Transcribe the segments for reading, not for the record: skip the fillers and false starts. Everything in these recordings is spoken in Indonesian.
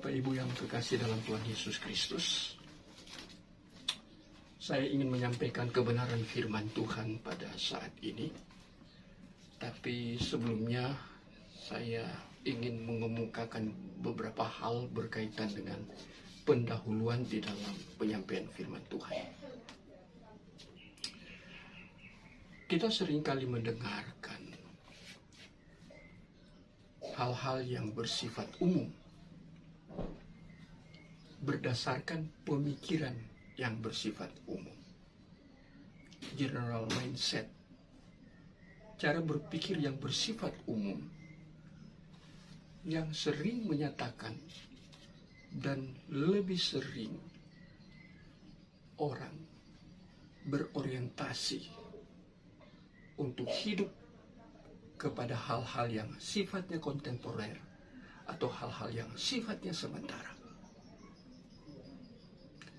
Bapak Ibu yang terkasih dalam Tuhan Yesus Kristus, saya ingin menyampaikan kebenaran firman Tuhan pada saat ini. Tapi sebelumnya saya ingin mengemukakan beberapa hal berkaitan dengan pendahuluan di dalam penyampaian firman Tuhan. Kita seringkali mendengarkan hal-hal yang bersifat umum, berdasarkan pemikiran yang bersifat umum, general mindset, cara berpikir yang bersifat umum, yang sering menyatakan dan lebih sering orang berorientasi untuk hidup kepada hal-hal yang sifatnya kontemporer atau hal-hal yang sifatnya sementara.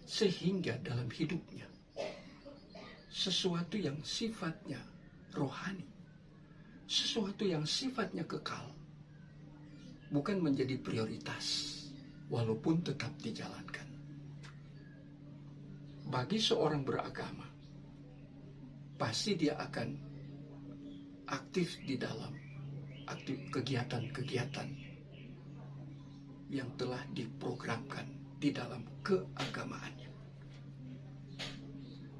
Sehingga dalam hidupnya, sesuatu yang sifatnya rohani, sesuatu yang sifatnya kekal, bukan menjadi prioritas, walaupun tetap dijalankan. Bagi seorang beragama, pasti dia akan aktif di dalam kegiatan-kegiatan yang telah diprogramkan di dalam keagamaannya.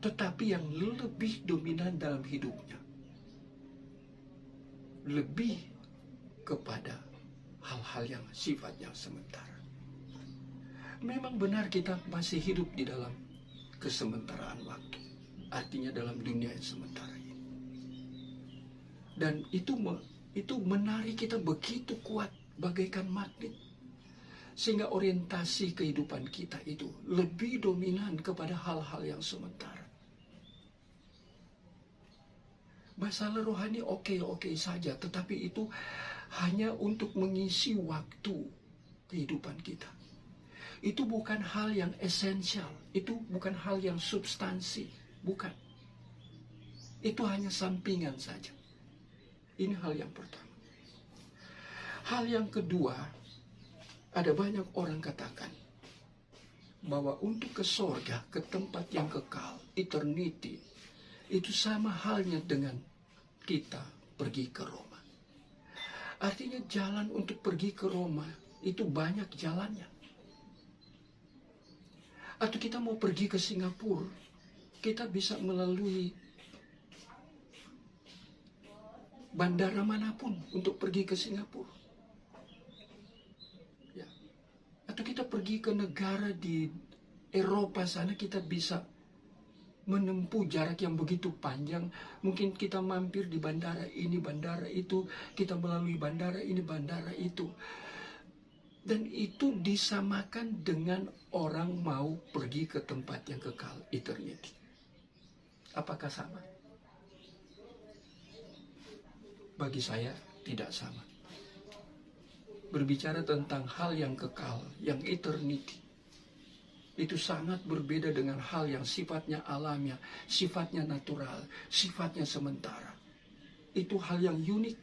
Tetapi yang lebih dominan dalam hidupnya, lebih kepada hal-hal yang sifatnya sementara. Memang benar kita masih hidup di dalam kesementaraan waktu, artinya dalam dunia yang sementara ini. Dan itu menarik kita begitu kuat bagaikan magnet, sehingga orientasi kehidupan kita itu lebih dominan kepada hal-hal yang sementara. Masalah rohani oke saja, tetapi itu hanya untuk mengisi waktu kehidupan kita. Itu bukan hal yang esensial, itu bukan hal yang substansi, bukan. Itu hanya sampingan saja. Ini hal yang pertama. Hal yang kedua, ada banyak orang katakan bahwa untuk ke sorga, ke tempat yang kekal, eternity, itu sama halnya dengan kita pergi ke Roma. Artinya jalan untuk pergi ke Roma itu banyak jalannya. Atau kita mau pergi ke Singapura, kita bisa melalui bandara manapun untuk pergi ke Singapura. Atau kita pergi ke negara di Eropa sana, kita bisa menempuh jarak yang begitu panjang. Mungkin kita mampir di bandara ini, bandara itu, kita melalui bandara ini, bandara itu. Dan itu disamakan dengan orang mau pergi ke tempat yang kekal, eternity. Apakah sama? Bagi saya tidak sama. Berbicara tentang hal yang kekal, yang eternity, itu sangat berbeda dengan hal yang sifatnya alamiah, sifatnya natural, sifatnya sementara. Itu hal yang unik,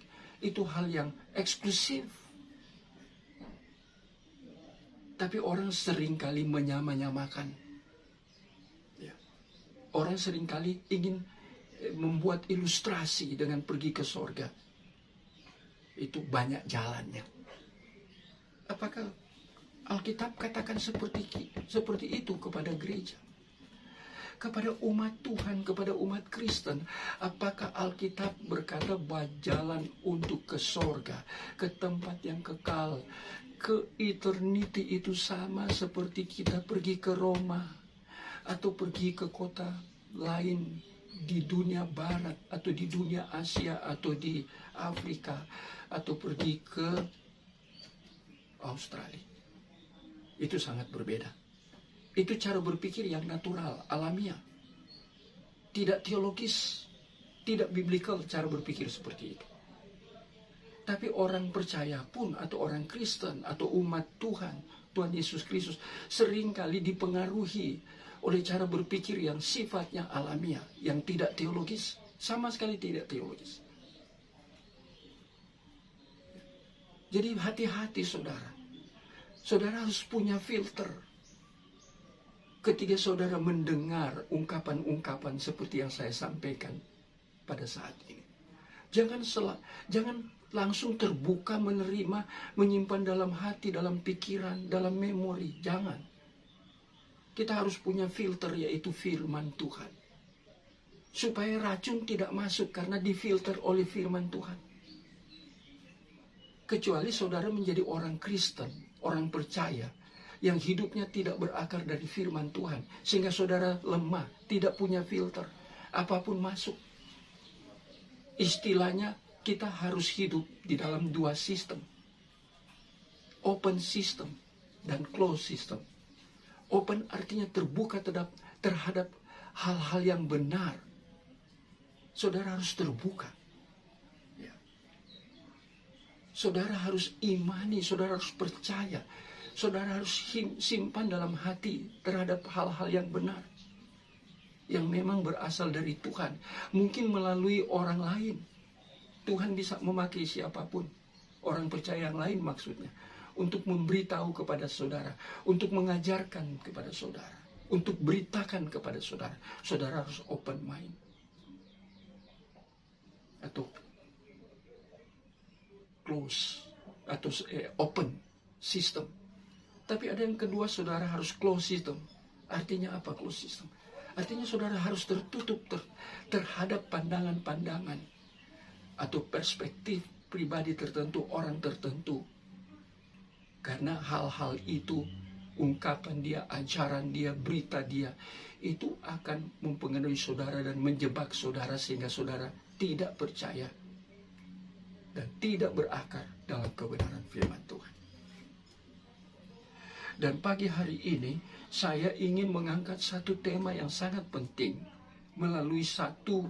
itu hal yang eksklusif. Tapi orang seringkali menyamakan. Orang seringkali ingin membuat ilustrasi dengan pergi ke sorga. Itu banyak jalannya. Apakah Alkitab katakan seperti itu kepada gereja? Kepada umat Tuhan, kepada umat Kristen, apakah Alkitab berkata bahwa jalan untuk ke sorga, ke tempat yang kekal, ke eternity itu sama seperti kita pergi ke Roma, atau pergi ke kota lain di dunia barat, atau di dunia Asia, atau di Afrika, atau pergi ke Australia? Itu sangat berbeda. Itu cara berpikir yang natural, alamiah. Tidak teologis, tidak biblical cara berpikir seperti itu. Tapi orang percaya pun, atau orang Kristen, atau umat Tuhan Yesus Kristus, seringkali dipengaruhi oleh cara berpikir yang sifatnya alamiah, yang tidak teologis, sama sekali tidak teologis. Jadi hati-hati saudara. Saudara harus punya filter ketika saudara mendengar ungkapan-ungkapan seperti yang saya sampaikan pada saat ini. Jangan langsung terbuka menerima, menyimpan dalam hati, dalam pikiran, dalam memori. Jangan. Kita harus punya filter, yaitu firman Tuhan. Supaya racun tidak masuk karena difilter oleh firman Tuhan. Kecuali saudara menjadi orang Kristen, orang percaya, yang hidupnya tidak berakar dari firman Tuhan. Sehingga saudara lemah, tidak punya filter. Apapun masuk. Istilahnya, kita harus hidup di dalam dua sistem. Open system dan closed system. Open artinya terbuka terhadap hal-hal yang benar. Saudara harus terbuka. Ya. Saudara harus imani, saudara harus percaya. Saudara harus simpan dalam hati terhadap hal-hal yang benar. Yang memang berasal dari Tuhan. Mungkin melalui orang lain. Tuhan bisa memakai siapapun. Orang percaya yang lain maksudnya. Untuk memberitahu kepada saudara. Untuk mengajarkan kepada saudara. Untuk beritakan kepada saudara. Saudara harus open mind. Atau close. Atau open system. Tapi ada yang kedua, saudara harus close system. Artinya apa close system? Artinya saudara harus tertutup terhadap pandangan-pandangan atau perspektif pribadi tertentu, orang tertentu. Karena hal-hal itu, ungkapan dia, ajaran dia, berita dia, itu akan mempengaruhi saudara dan menjebak saudara sehingga saudara tidak percaya dan tidak berakar dalam kebenaran firman Tuhan. Dan pagi hari ini saya ingin mengangkat satu tema yang sangat penting melalui satu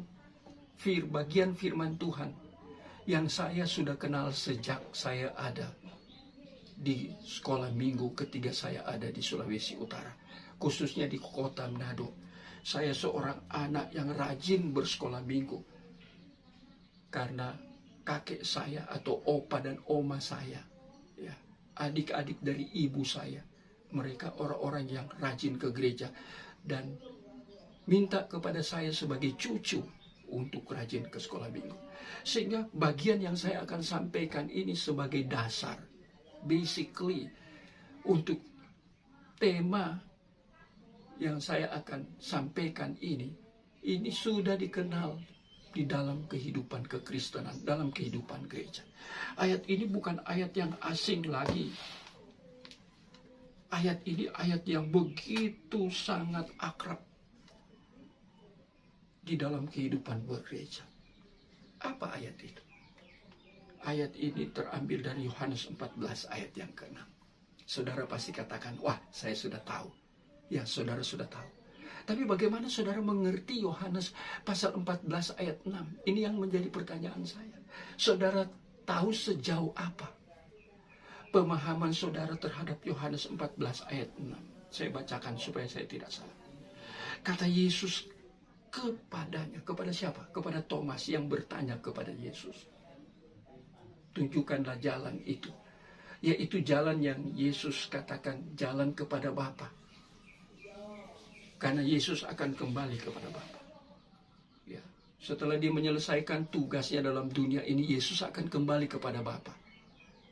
bagian firman Tuhan yang saya sudah kenal sejak saya ada di sekolah minggu ketika saya ada di Sulawesi Utara, khususnya di kota Manado. Saya seorang anak yang rajin bersekolah minggu karena kakek saya atau opa dan oma saya, ya, adik-adik dari ibu saya, mereka orang-orang yang rajin ke gereja dan minta kepada saya sebagai cucu untuk rajin ke sekolah minggu. Sehingga bagian yang saya akan sampaikan ini sebagai dasar, basically, untuk tema yang saya akan sampaikan ini sudah dikenal di dalam kehidupan kekristenan, dalam kehidupan gereja. Ayat ini bukan ayat yang asing lagi. Ayat ini ayat yang begitu sangat akrab di dalam kehidupan bergereja. Apa ayat itu? Ayat ini terambil dari Yohanes 14 ayat yang ke-6. Saudara pasti katakan, wah, saya sudah tahu. Ya, saudara sudah tahu. Tapi bagaimana saudara mengerti Yohanes pasal 14 ayat 6? Ini yang menjadi pertanyaan saya. Saudara tahu sejauh apa pemahaman saudara terhadap Yohanes 14 ayat 6? Saya bacakan supaya saya tidak salah. Kata Yesus kepadanya, kepada siapa? Kepada Thomas yang bertanya kepada Yesus. Tunjukkanlah jalan itu. Yaitu jalan yang Yesus katakan jalan kepada Bapa. Karena Yesus akan kembali kepada Bapa. Ya, setelah dia menyelesaikan tugasnya dalam dunia ini, Yesus akan kembali kepada Bapa.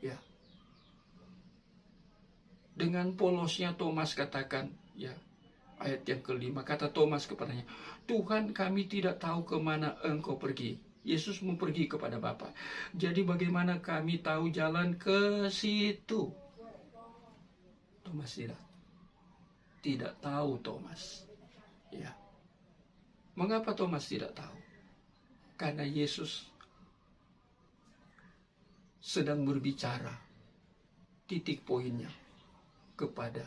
Ya. Dengan polosnya Thomas katakan, ya, ayat yang ke-5, kata Thomas kepadanya, Tuhan, kami tidak tahu kemana engkau pergi. Yesus mau pergi kepada Bapa. Jadi bagaimana kami tahu jalan ke situ? Thomas tidak tahu Thomas. Ya. Mengapa Thomas tidak tahu? Karena Yesus sedang berbicara, titik poinnya kepada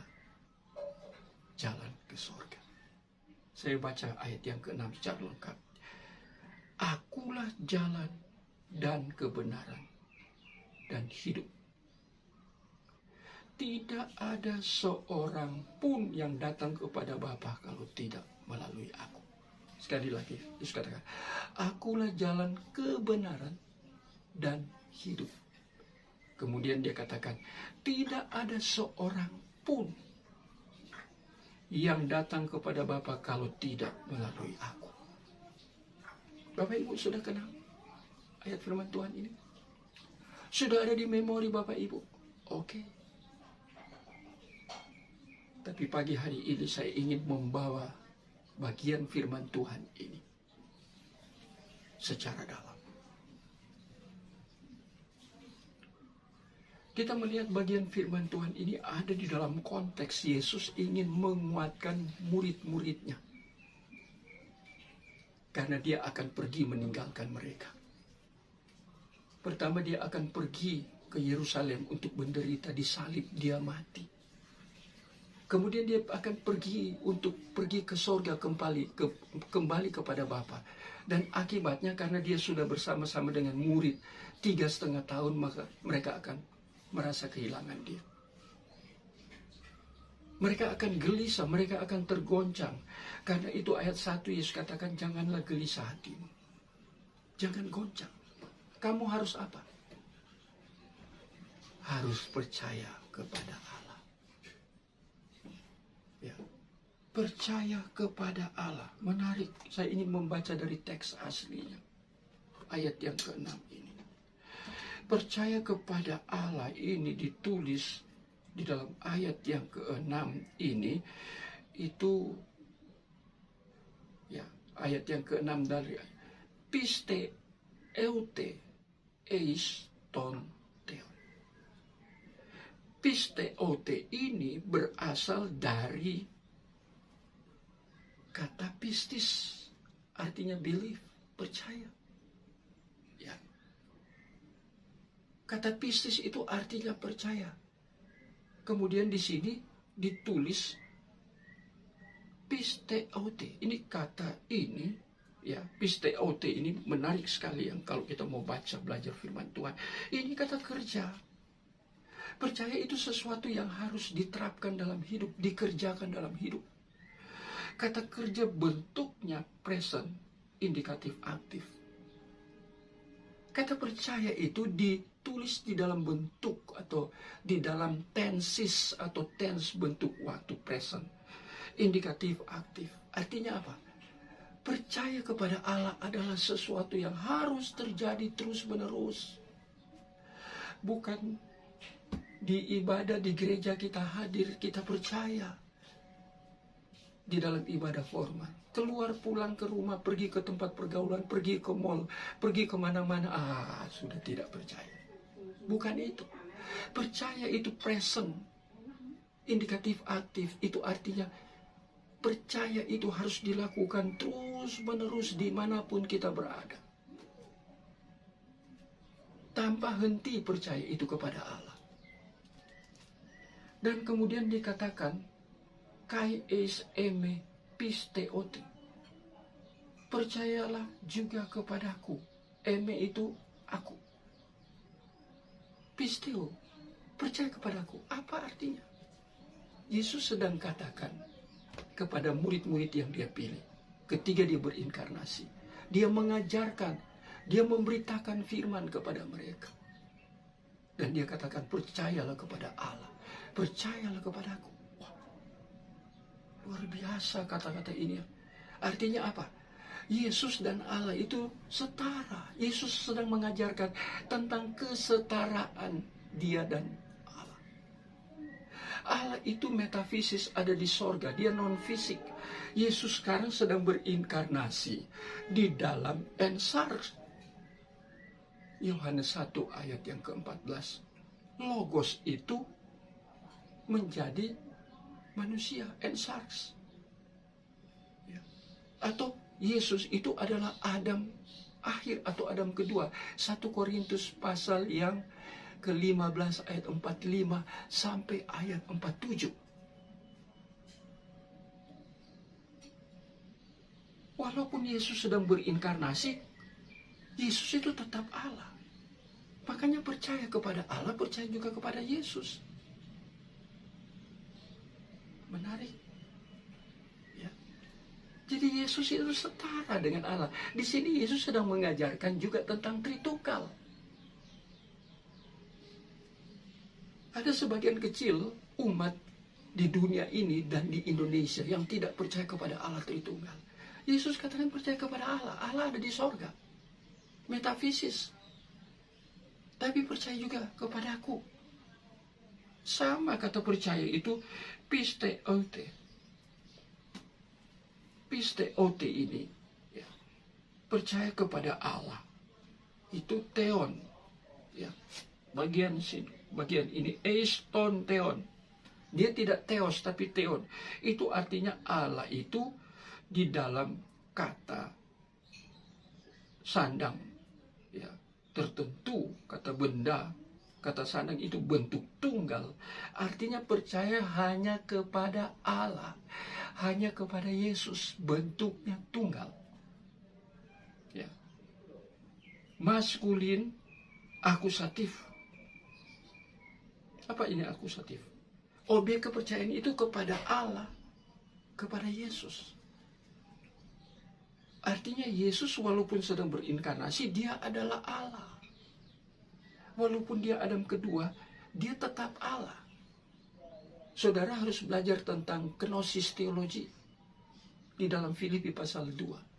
jalan ke surga. Saya baca ayat yang ke-6 secara lengkap. Akulah jalan dan kebenaran dan hidup. Tidak ada seorang pun yang datang kepada Bapa kalau tidak melalui aku. Sekali lagi, Yesus katakan, akulah jalan kebenaran dan hidup. Kemudian dia katakan, tidak ada seorang pun yang datang kepada Bapa kalau tidak melalui aku. Bapak Ibu sudah kenal ayat firman Tuhan ini? Sudah ada di memori Bapak Ibu? Oke. Tapi pagi hari ini saya ingin membawa bagian firman Tuhan ini secara dalam. Kita melihat bagian firman Tuhan ini ada di dalam konteks Yesus ingin menguatkan murid-muridnya. Karena dia akan pergi meninggalkan mereka. Pertama dia akan pergi ke Yerusalem untuk menderita, disalib, dia mati. Kemudian dia akan pergi ke sorga kembali kepada Bapa. Dan akibatnya karena dia sudah bersama-sama dengan murid 3,5 tahun, maka mereka akan merasa kehilangan dia. Mereka akan gelisah, mereka akan tergoncang. Karena itu ayat 1 Yesus katakan, janganlah gelisah hatimu. Jangan goncang. Kamu harus apa? Harus percaya kepada Allah. Ya. Percaya kepada Allah. Menarik, saya ingin membaca dari teks aslinya. Ayat yang ke-6 ini. Percaya kepada Allah ini ditulis di dalam ayat yang ke-6 ini, itu ya, ayat yang ke-6 dari piste eute eis ton theon. Piste eute ini berasal dari kata pistis, artinya belief, percaya. Kata pistis itu artinya percaya. Kemudian di sini ditulis pisteote. Ini kata ini, ya, pisteote ini menarik sekali yang kalau kita mau baca belajar firman Tuhan. Ini kata kerja. Percaya itu sesuatu yang harus diterapkan dalam hidup, dikerjakan dalam hidup. Kata kerja bentuknya present, indikatif aktif. Kata percaya itu ditulis di dalam bentuk atau di dalam tenses atau tense bentuk waktu present. Indikatif aktif. Artinya apa? Percaya kepada Allah adalah sesuatu yang harus terjadi terus-menerus. Bukan di ibadah di gereja kita hadir, kita percaya. Di dalam ibadah formal. Keluar pulang ke rumah, pergi ke tempat pergaulan, pergi ke mall, pergi kemana-mana. Sudah tidak percaya. Bukan itu. Percaya itu present. Indikatif aktif. Itu artinya percaya itu harus dilakukan terus-menerus dimanapun kita berada. Tanpa henti percaya itu kepada Allah. Dan kemudian dikatakan, kai es eme pisteote. Percayalah juga kepadaku. Eme itu aku. Pisteo, percaya kepadaku. Apa artinya? Yesus sedang katakan kepada murid-murid yang dia pilih. Ketika dia berinkarnasi. Dia mengajarkan. Dia memberitakan firman kepada mereka. Dan dia katakan, percayalah kepada Allah. Percayalah kepadaku. Luar biasa kata-kata ini. Artinya apa? Yesus dan Allah itu setara. Yesus sedang mengajarkan tentang kesetaraan dia dan Allah. Allah itu metafisis, ada di sorga. Dia non-fisik. Yesus sekarang sedang berinkarnasi di dalam ensars. Yohanes 1 ayat yang ke-14. Logos itu menjadi manusia, ensars. Ya. Atau Yesus itu adalah Adam akhir atau Adam kedua. 1 Korintus pasal yang ke-15 ayat 45 sampai ayat 47. Walaupun Yesus sedang berinkarnasi, Yesus itu tetap Allah. Makanya percaya kepada Allah, percaya juga kepada Yesus. Menarik. Ya. Jadi Yesus itu setara dengan Allah. Di sini Yesus sedang mengajarkan juga tentang Tritunggal. Ada sebagian kecil umat di dunia ini dan di Indonesia yang tidak percaya kepada Allah Tritunggal. Yesus katakan percaya kepada Allah. Allah ada di sorga. Metafisis. Tapi percaya juga kepadaku. Sama kata percaya itu pisteote. Pisteote ini ya, percaya kepada Allah. Itu theon. Ya. Bagian ini eiston theon. Dia tidak theos tapi theon. Itu artinya Allah itu di dalam kata sandang ya, tertentu, kata benda, kata sandang itu bentuk tunggal. Artinya percaya hanya kepada Allah, hanya kepada Yesus, bentuknya tunggal. Ya. Maskulin, akusatif. Apa ini akusatif? Objek kepercayaan itu kepada Allah, kepada Yesus. Artinya Yesus walaupun sedang berinkarnasi, dia adalah Allah. Walaupun dia Adam kedua, dia tetap Allah. Saudara harus belajar tentang kenosis teologi di dalam Filipi pasal 2.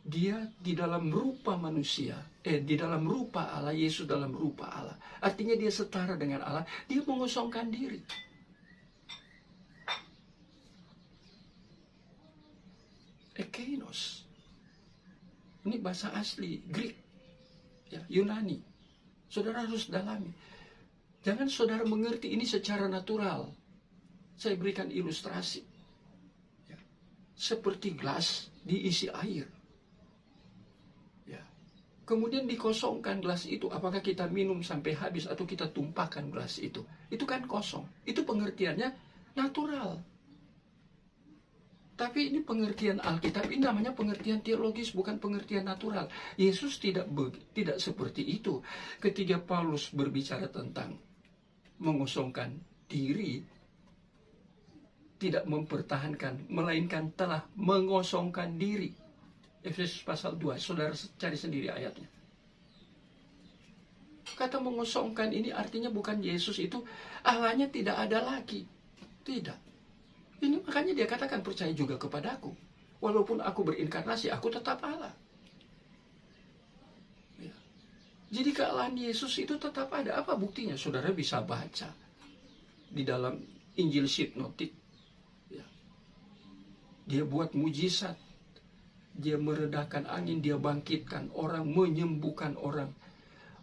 Dia di dalam rupa manusia, di dalam rupa Allah, Yesus dalam rupa Allah. Artinya dia setara dengan Allah, dia mengosongkan diri. Ekeinos. Ini bahasa asli Greek, ya, Yunani. Saudara harus dalami. Jangan saudara mengerti ini secara natural. Saya berikan ilustrasi. Ya. Seperti gelas diisi air. Ya. Kemudian dikosongkan gelas itu. Apakah kita minum sampai habis atau kita tumpahkan gelas itu? Itu kan kosong. Itu pengertiannya natural. Tapi ini pengertian Alkitab, ini namanya pengertian teologis, bukan pengertian natural. Yesus tidak seperti itu. Ketika Paulus berbicara tentang mengosongkan diri, tidak mempertahankan, melainkan telah mengosongkan diri. Efesus pasal 2, saudara cari sendiri ayatnya. Kata mengosongkan ini artinya bukan Yesus itu Allahnya tidak ada lagi. Tidak. Ini makanya dia katakan percaya juga kepadaku. Walaupun aku berinkarnasi, aku tetap Allah. Ya. Jadi kealahan Yesus itu tetap ada. Apa buktinya? Saudara bisa baca di dalam Injil Sinoptik. Ya. Dia buat mujizat. Dia meredakan angin, dia bangkitkan orang, menyembuhkan orang.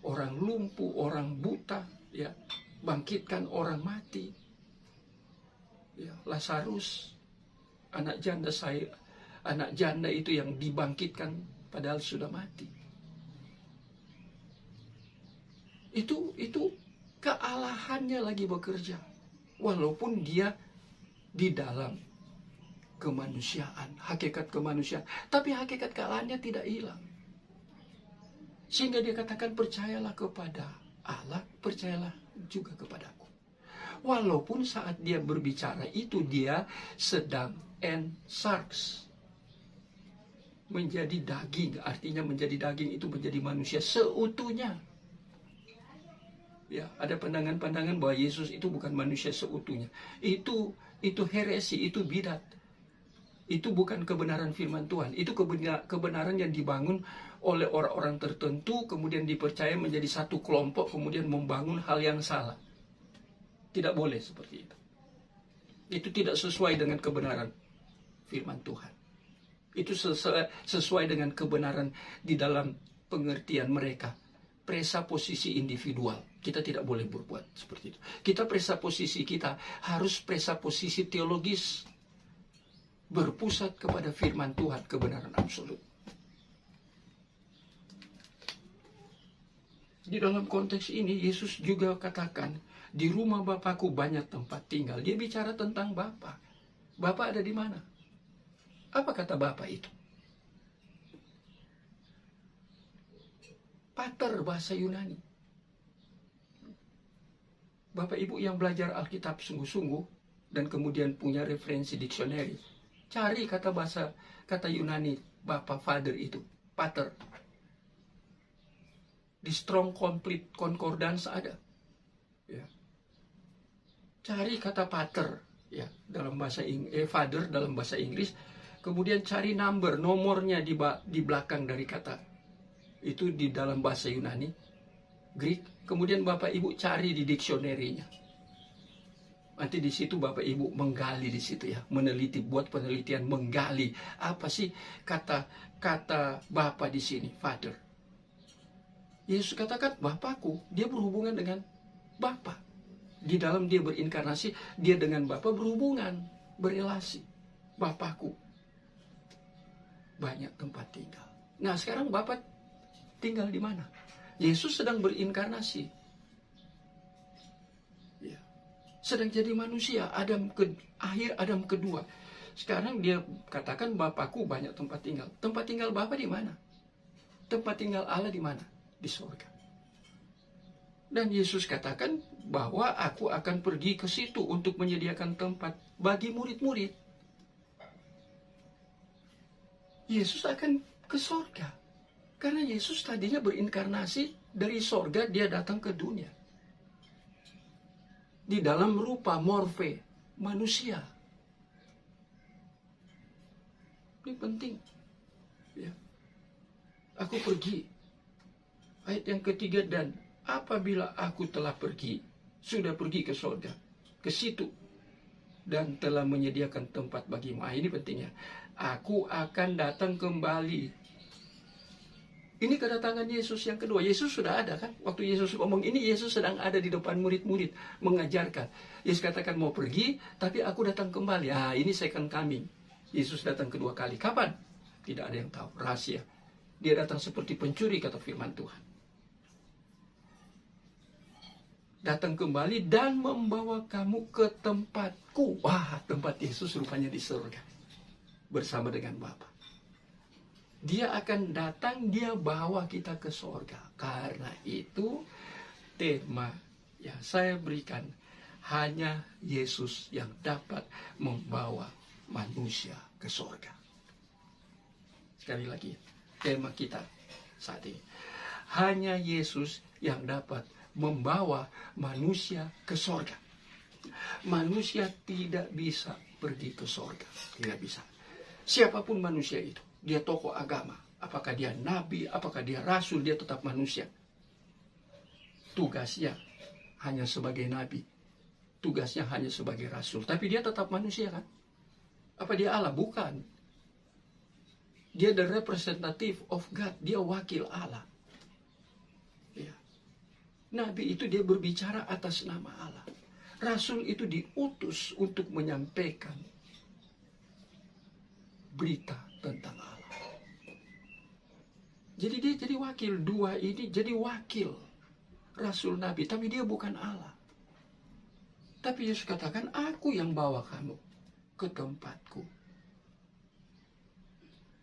Orang lumpuh, orang buta, ya. Bangkitkan orang mati. Ya, Lazarus, anak janda itu yang dibangkitkan padahal sudah mati. Itu kealahannya lagi bekerja, walaupun dia di dalam kemanusiaan, hakikat kemanusiaan, tapi hakikat kealahannya tidak hilang. Sehingga dia katakan percayalah kepada Allah, percayalah juga kepadaku. Walaupun saat dia berbicara itu dia sedang ensarx. Menjadi daging, artinya menjadi daging itu menjadi manusia seutuhnya. Ya, ada pandangan-pandangan bahwa Yesus itu bukan manusia seutuhnya. Itu heresi, itu bidat. Itu bukan kebenaran firman Tuhan. Itu kebenaran yang dibangun oleh orang-orang tertentu, kemudian dipercaya menjadi satu kelompok, kemudian membangun hal yang salah. Tidak boleh seperti itu. Itu tidak sesuai dengan kebenaran firman Tuhan. Itu sesuai dengan kebenaran di dalam pengertian mereka. Presaposisi individual. Kita tidak boleh berbuat seperti itu. Presaposisi kita harus presaposisi teologis. Berpusat kepada firman Tuhan, kebenaran absolut. Di dalam konteks ini, Yesus juga katakan, di rumah Bapakku banyak tempat tinggal. Dia bicara tentang Bapa. Bapa ada di mana? Apa kata Bapa itu? Pater bahasa Yunani. Bapak Ibu yang belajar Alkitab sungguh-sungguh dan kemudian punya referensi dictionary, cari kata Yunani Bapa, Father itu, Pater. Di Strong Complete Concordance ada. cari kata pater ya dalam bahasa father dalam bahasa Inggris, kemudian cari nomornya di belakang dari kata itu di dalam bahasa Yunani, Greek, kemudian Bapak Ibu cari di dictionary-nya. Nanti di situ Bapak Ibu menggali di situ ya, meneliti, buat penelitian, menggali apa sih kata Bapa di sini, Father. Yesus katakan Bapakku, dia berhubungan dengan Bapa. Di dalam dia berinkarnasi, dia dengan Bapa berhubungan, berelasi. Bapakku. Banyak tempat tinggal. Nah, sekarang Bapa tinggal di mana? Yesus sedang berinkarnasi. Ya. Sedang jadi manusia, akhir Adam kedua. Sekarang dia katakan Bapakku banyak tempat tinggal. Tempat tinggal Bapa di mana? Tempat tinggal Allah di mana? Di surga. Dan Yesus katakan bahwa aku akan pergi ke situ untuk menyediakan tempat bagi murid-murid. Yesus akan ke sorga. Karena Yesus tadinya berinkarnasi dari sorga, dia datang ke dunia. Di dalam rupa morfe, manusia. Ini penting. Ya. Aku pergi. Ayat yang ketiga, dan apabila aku telah pergi, sudah pergi ke sorga, ke situ, dan telah menyediakan tempat bagimu. Ini pentingnya. Aku akan datang kembali. Ini kedatangan Yesus yang kedua. Yesus sudah ada kan? Waktu Yesus ngomong ini, Yesus sedang ada di depan murid-murid, mengajarkan. Yesus katakan mau pergi, tapi aku datang kembali. Ini second coming. Yesus datang kedua kali. Kapan? Tidak ada yang tahu. Rahasia. Dia datang seperti pencuri, kata firman Tuhan. Datang kembali dan membawa kamu ke tempatku. Wah, tempat Yesus rupanya di surga. Bersama dengan Bapa. Dia akan datang, dia bawa kita ke surga. Karena itu tema yang saya berikan, hanya Yesus yang dapat membawa manusia ke surga. Sekali lagi, tema kita saat ini. Hanya Yesus yang dapat membawa manusia ke surga. Manusia tidak bisa pergi ke surga. Tidak bisa. Siapapun manusia itu. Dia tokoh agama. Apakah dia nabi, apakah dia rasul, dia tetap manusia. Tugasnya hanya sebagai nabi. Tugasnya hanya sebagai rasul. Tapi dia tetap manusia kan? Apa dia Allah? Bukan. Dia the representative of God. Dia wakil Allah. Ya. Nabi itu dia berbicara atas nama Allah. Rasul itu diutus untuk menyampaikan berita tentang Allah. Jadi dia jadi wakil. Dua ini jadi wakil Rasul Nabi. Tapi dia bukan Allah. Tapi Yesus katakan, aku yang bawa kamu ke tempatku.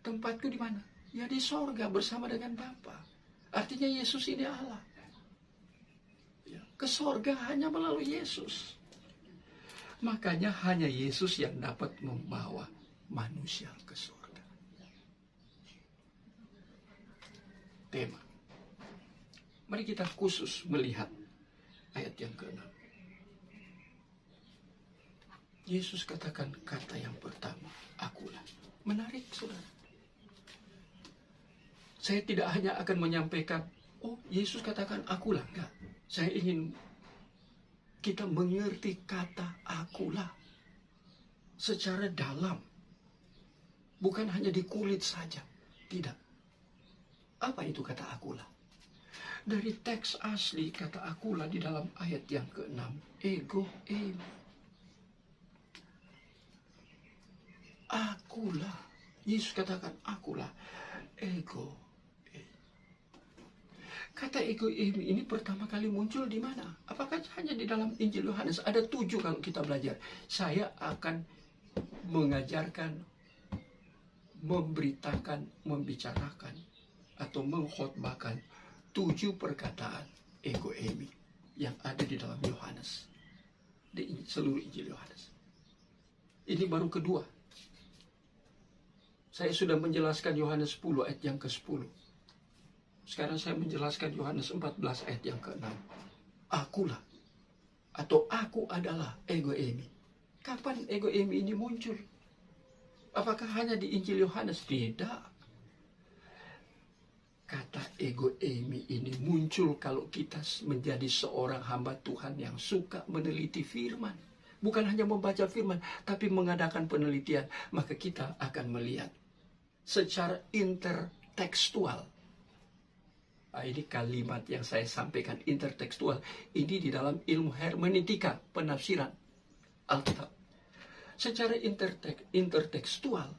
Tempatku di mana? Ya di sorga bersama dengan Bapa. Artinya Yesus ini Allah. Ya, ke sorga hanya melalui Yesus. Makanya hanya Yesus yang dapat membawa manusia ke sorga. Tema. Mari kita khusus melihat ayat yang ke-6. Yesus katakan kata yang pertama, akulah. Menarik, saudara. Saya tidak hanya akan menyampaikan, oh Yesus katakan akulah. Enggak. Saya ingin kita mengerti kata akulah secara dalam. Bukan hanya di kulit saja. Tidak. Apa itu kata akulah? Dari teks asli kata akulah di dalam ayat yang ke-6. Ego eimi. Akulah. Yesus katakan akulah. Ego eimi. Kata ego eimi ini pertama kali muncul di mana? Apakah hanya di dalam Injil Yohanes? Ada 7 kalau kita belajar. Saya akan mengajarkan, memberitakan, membicarakan, atau mengkhotbahkan 7 perkataan ego eimi yang ada di dalam Yohanes, di seluruh Injil Yohanes. Ini baru kedua. Saya sudah menjelaskan Yohanes 10 ayat yang ke-10. Sekarang saya menjelaskan Yohanes 14 ayat yang ke-6. Akulah. Atau aku adalah ego eimi. Kapan ego eimi ini muncul? Apakah hanya di Injil Yohanes? Tidak. Kata ego eimi ini muncul kalau kita menjadi seorang hamba Tuhan yang suka meneliti firman. Bukan hanya membaca firman, tapi mengadakan penelitian. Maka kita akan melihat secara intertekstual. Nah, ini kalimat yang saya sampaikan, intertekstual. Ini di dalam ilmu hermeneutika, penafsiran Alkitab. Secara intertekstual,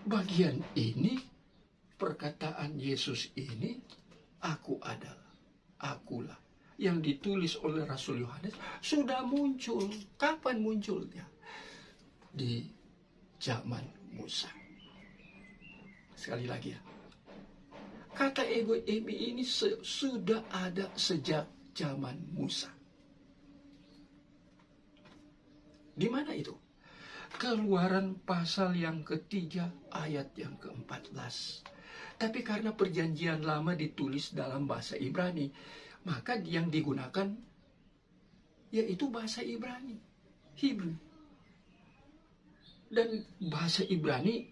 bagian ini, perkataan Yesus ini, aku adalah, akulah, yang ditulis oleh Rasul Yohanes, sudah muncul. Kapan munculnya? Di zaman Musa. Sekali lagi ya. Kata ego eimi ini sudah ada sejak zaman Musa. Di mana itu? Keluaran pasal yang ketiga ayat yang ke-14. Tapi karena perjanjian lama ditulis dalam bahasa Ibrani, maka yang digunakan yaitu bahasa Ibrani, Hebrew. Dan bahasa Ibrani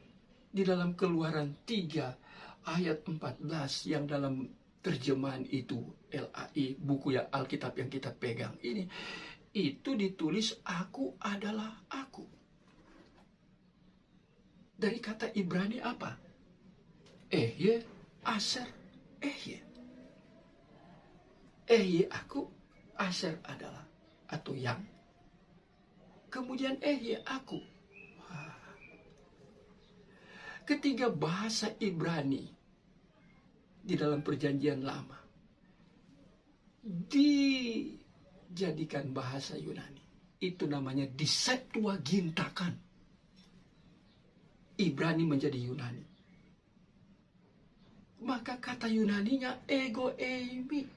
di dalam Keluaran 3 ayat 14 yang dalam terjemahan itu LAI, buku ya Alkitab yang kita pegang ini, itu ditulis aku adalah aku. Dari kata Ibrani apa? Ehye, Aser, Ehye. Ehye aku, Aser adalah, atau yang. Kemudian Ehye aku. Ketiga bahasa Ibrani di dalam perjanjian lama dijadikan bahasa Yunani. Itu namanya diseptuagintakan. Ibrani menjadi Yunani. Maka kata Yunaninya ego eimi.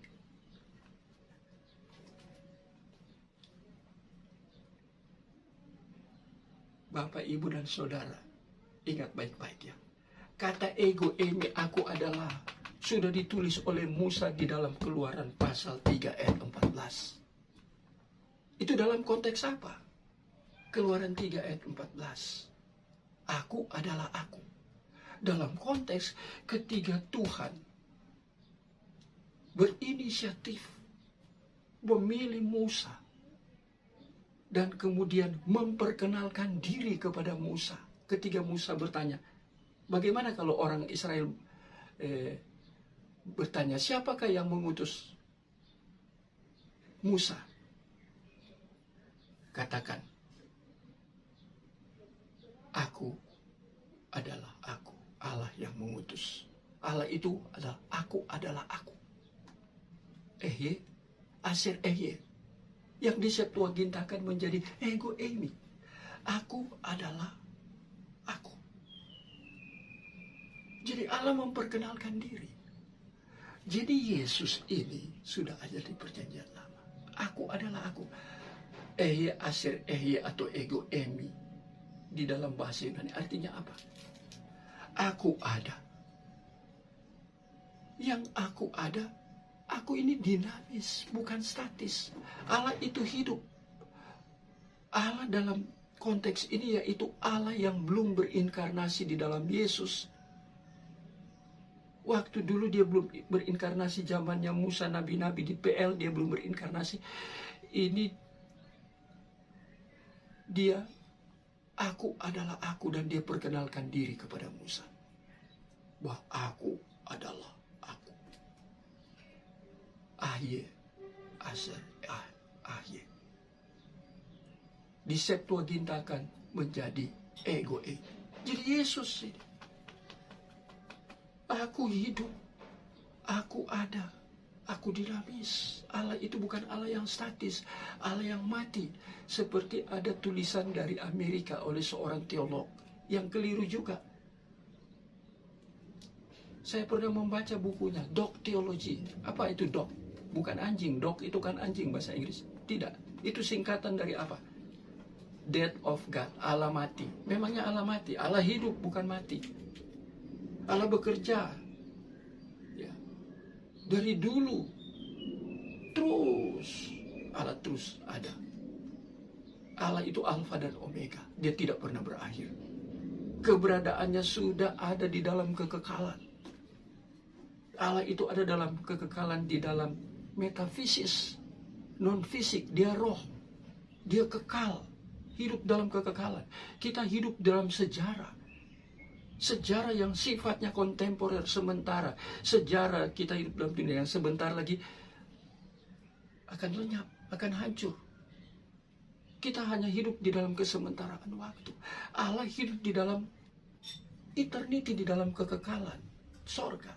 Bapak, Ibu, dan Saudara, ingat baik-baik ya. Kata ego eimi, aku adalah, sudah ditulis oleh Musa di dalam Keluaran pasal 3 ayat 14. Itu dalam konteks apa? Keluaran 3 ayat 14. Aku adalah aku. Dalam konteks ketika Tuhan berinisiatif memilih Musa dan kemudian memperkenalkan diri kepada Musa. Ketika Musa bertanya, bagaimana kalau orang Israel bertanya, siapakah yang mengutus Musa? Katakan, aku adalah aku, Allah yang mengutus. Allah itu adalah aku. Ehye, Aser Ehye, yang diseptuagintakan menjadi ego eimi. Aku adalah aku. Jadi Allah memperkenalkan diri. Jadi Yesus ini sudah ada di perjanjian lama. Aku adalah aku. Ehye, Aser Ehye, atau ego eimi di dalam bahasa Yunani artinya apa? Aku ada. Yang aku ada, aku ini dinamis, bukan statis. Allah itu hidup. Allah dalam konteks ini yaitu Allah yang belum berinkarnasi di dalam Yesus. Waktu dulu dia belum berinkarnasi, zamannya Musa, nabi-nabi di PL, dia belum berinkarnasi. Ini dia, aku adalah aku, dan dia perkenalkan diri kepada Musa. Bahwa aku adalah aku. Ahye, Aser, Ahye. Diseptuagintakan menjadi ego eimi. Jadi Yesus ini, aku hidup, aku ada, aku dinamis. Allah itu bukan Allah yang statis, Allah yang mati. Seperti ada tulisan dari Amerika oleh seorang teolog yang keliru juga. Saya pernah membaca bukunya, Dog Theology. Apa itu dog? Bukan anjing, dog itu kan anjing bahasa Inggris. Tidak, itu singkatan dari apa? Death of God, Allah mati. Memangnya Allah mati? Allah hidup, bukan mati. Allah bekerja. Ya. Dari dulu. Terus. Allah terus ada. Allah itu Alfa dan Omega. Dia tidak pernah berakhir. Keberadaannya sudah ada di dalam kekekalan. Allah itu ada dalam kekekalan, di dalam metafisis, non-fisik. Dia roh. Dia kekal. Hidup dalam kekekalan. Kita hidup dalam sejarah. Sejarah yang sifatnya kontemporer, sementara. Sejarah kita hidup dalam dunia yang sebentar lagi akan lenyap, akan hancur. Kita hanya hidup di dalam kesementaraan waktu. Allah hidup di dalam eternity, di dalam kekekalan, sorga.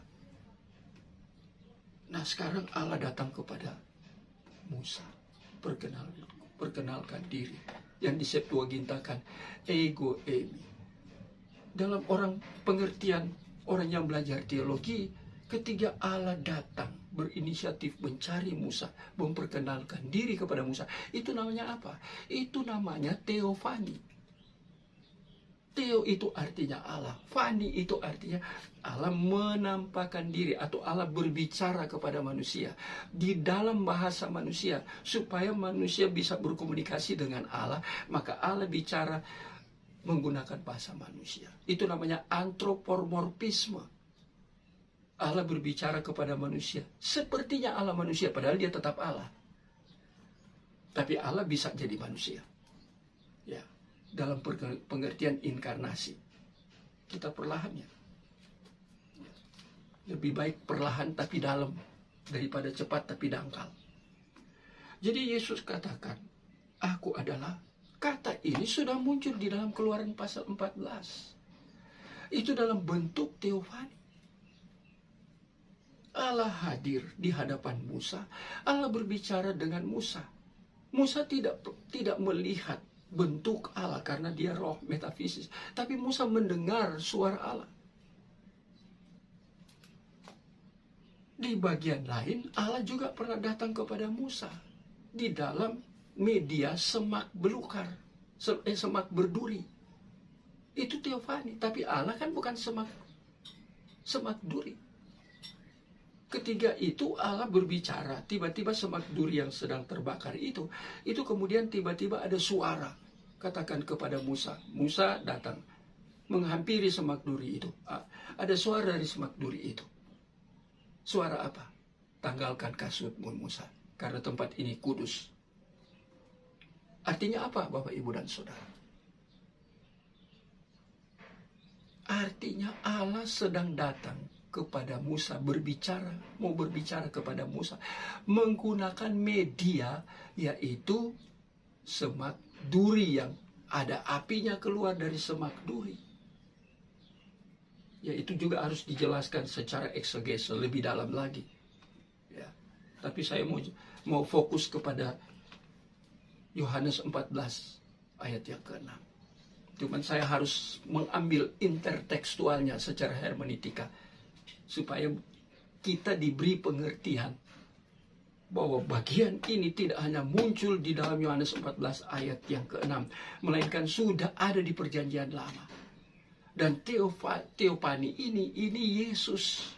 Nah, sekarang Allah datang kepada Musa, perkenalkan diri, yang di Septuagintakan ego eimi. Dalam pengertian orang yang belajar teologi, ketika Allah datang berinisiatif mencari Musa, memperkenalkan diri kepada Musa, itu namanya apa? Itu namanya teofani. Theo itu artinya Allah, fani itu artinya Allah menampakkan diri atau Allah berbicara kepada manusia di dalam bahasa manusia, supaya manusia bisa berkomunikasi dengan Allah. Maka Allah bicara menggunakan bahasa manusia. Itu namanya antropomorfisme. Allah berbicara kepada manusia sepertinya Allah manusia, padahal dia tetap Allah. Tapi Allah bisa jadi manusia. Ya, dalam pengertian inkarnasi. Kita perlahan ya. Lebih baik perlahan tapi dalam daripada cepat tapi dangkal. Jadi Yesus katakan, aku adalah. Kata ini sudah muncul di dalam Keluaran pasal 14. Itu dalam bentuk teofani. Allah hadir di hadapan Musa. Allah berbicara dengan Musa. Musa tidak melihat bentuk Allah karena dia roh metafisis. Tapi Musa mendengar suara Allah. Di bagian lain, Allah juga pernah datang kepada Musa di dalam media semak belukar, semak berduri. Itu teofani. Tapi Allah kan bukan semak duri. Ketika itu Allah berbicara, tiba-tiba semak duri yang sedang terbakar itu kemudian tiba-tiba ada suara. Katakan kepada Musa, Musa datang menghampiri semak duri itu. Ada suara dari semak duri itu. Suara apa? Tanggalkan kasutmu Musa, karena tempat ini kudus. Artinya apa Bapak Ibu dan Saudara? Artinya Allah sedang datang kepada Musa, mau berbicara kepada Musa menggunakan media, yaitu semak duri yang ada apinya keluar dari semak duri. Ya, itu juga harus dijelaskan secara eksegese lebih dalam lagi. Ya, tapi saya mau fokus kepada Yohanes 14 ayat yang ke-6. Cuman saya harus mengambil intertekstualnya secara hermeneutika, supaya kita diberi pengertian bahwa bagian ini tidak hanya muncul di dalam Yohanes 14 ayat yang ke-6, melainkan sudah ada di perjanjian lama. Dan teofani ini Yesus,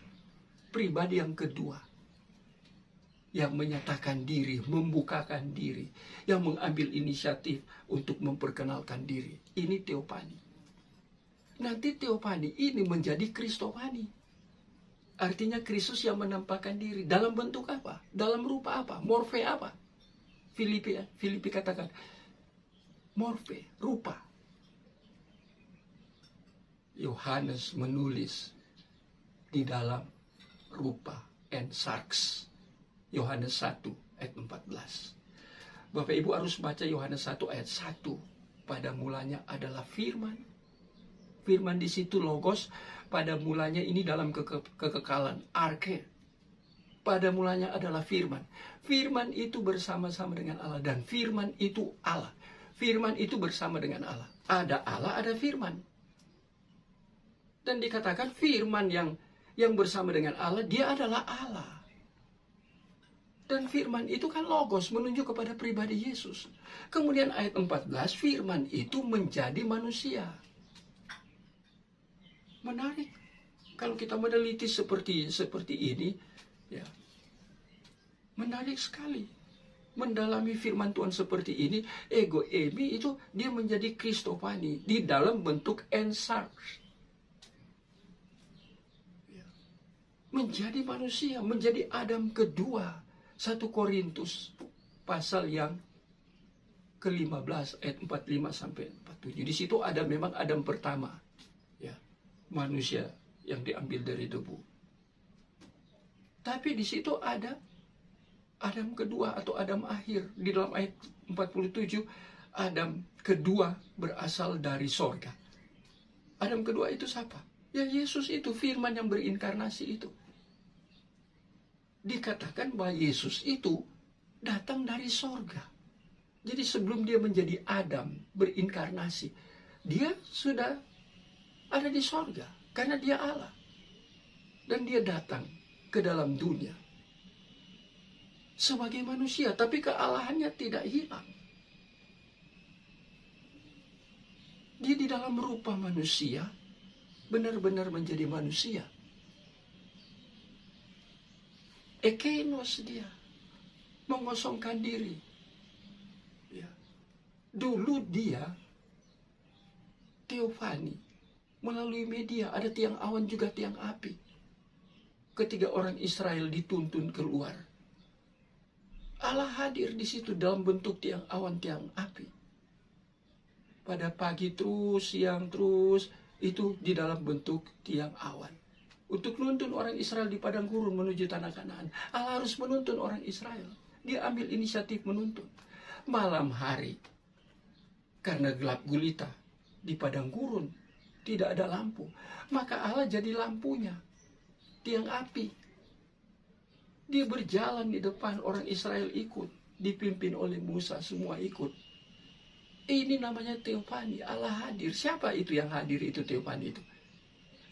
pribadi yang kedua, yang menyatakan diri, membukakan diri, yang mengambil inisiatif untuk memperkenalkan diri. Ini teofani. Nanti teofani ini menjadi kristofani. Artinya Kristus yang menampakkan diri. Dalam bentuk apa? Dalam rupa apa? Morfe apa? Filipi katakan, morfe, rupa. Yohanes menulis di dalam rupa and sarx. Yohanes 1 ayat 14. Bapak Ibu harus baca Yohanes 1 ayat 1. Pada mulanya adalah firman. Firman di situ logos. Pada mulanya ini dalam kekekalan, arke. Pada mulanya adalah firman. Firman itu bersama-sama dengan Allah. Dan firman itu Allah. Firman itu bersama dengan Allah. Ada Allah, ada firman. Dan dikatakan firman yang bersama dengan Allah, dia adalah Allah. Dan firman itu kan logos, menunjuk kepada pribadi Yesus. Kemudian ayat 14, firman itu menjadi manusia. Menarik. Kalau kita meneliti seperti ini, ya, menarik sekali. mendalami firman Tuhan seperti ini, ego eimi itu dia menjadi Kristofani di dalam bentuk ensar. Menjadi manusia, menjadi Adam kedua. 1 Korintus pasal yang ke-15 ayat 45 sampai 47. Di situ ada memang Adam pertama, ya, manusia yang diambil dari debu. Tapi di situ ada Adam kedua atau Adam akhir. Di dalam ayat 47, Adam kedua berasal dari sorga. Adam kedua itu siapa? Ya Yesus itu, firman yang berinkarnasi itu. Dikatakan bahwa Yesus itu datang dari sorga. Jadi sebelum dia menjadi Adam berinkarnasi, dia sudah ada di sorga. Karena dia Allah. Dan dia datang ke dalam dunia sebagai manusia, tapi kealahannya tidak hilang. Dia di dalam rupa manusia, benar-benar menjadi manusia. Ekeinos dia, mengosongkan diri. Ya. Dulu dia teofani, melalui media, ada tiang awan juga tiang api. Ketika orang Israel dituntun keluar, Allah hadir di situ dalam bentuk tiang awan, tiang api. Pada pagi terus, siang terus, itu di dalam bentuk tiang awan. Untuk menuntun orang Israel di padang gurun menuju tanah Kanaan. Allah harus menuntun orang Israel. Dia ambil inisiatif menuntun. Malam hari, karena gelap gulita di padang gurun, tidak ada lampu. Maka Allah jadi lampunya, tiang api. Dia berjalan di depan, orang Israel ikut. Dipimpin oleh Musa, semua ikut. Ini namanya teofani, Allah hadir. Siapa itu yang hadir itu teofani itu?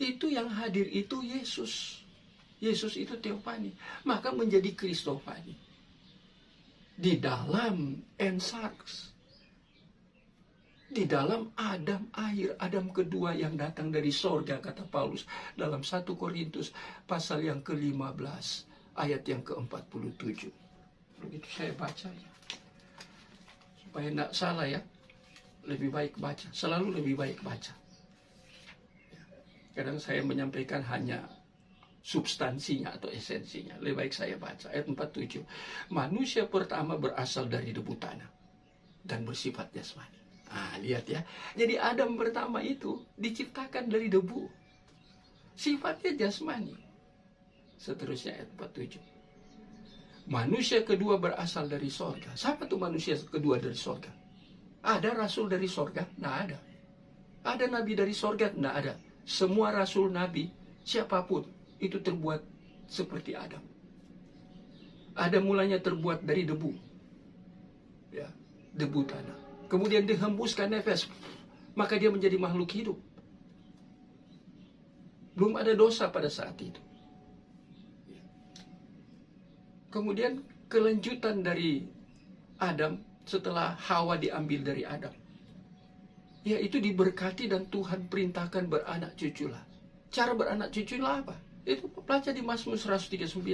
Itu yang hadir itu Yesus. Yesus itu teofani. Maka menjadi Kristofani. Di dalam ensarx. Di dalam Adam akhir, Adam kedua yang datang dari sorga, kata Paulus. Dalam 1 Korintus pasal yang ke-15, ayat yang ke-47. Begitu saya baca ya. Supaya tidak salah ya. Lebih baik baca. Selalu lebih baik baca. Kadang saya menyampaikan hanya substansinya atau esensinya. Lebih baik saya baca. Ayat 47. Manusia pertama berasal dari debu tanah dan bersifat jasmani. Lihat ya. Jadi Adam pertama itu diciptakan dari debu. Sifatnya jasmani. Seterusnya ayat 47. Manusia kedua berasal dari sorga. Siapa tuh manusia kedua dari sorga? Ada rasul dari sorga? Nggak ada. Ada nabi dari sorga? Nggak ada. Semua rasul nabi, siapapun, itu terbuat seperti Adam. Adam mulanya terbuat dari debu. Ya, debu tanah. Kemudian dihembuskan nefas, maka dia menjadi makhluk hidup. Belum ada dosa pada saat itu. Kemudian kelanjutan dari Adam setelah Hawa diambil dari Adam, yaitu diberkati dan Tuhan perintahkan beranak cuculah. Cara beranak cuculah apa? Itu baca di Mazmur 139.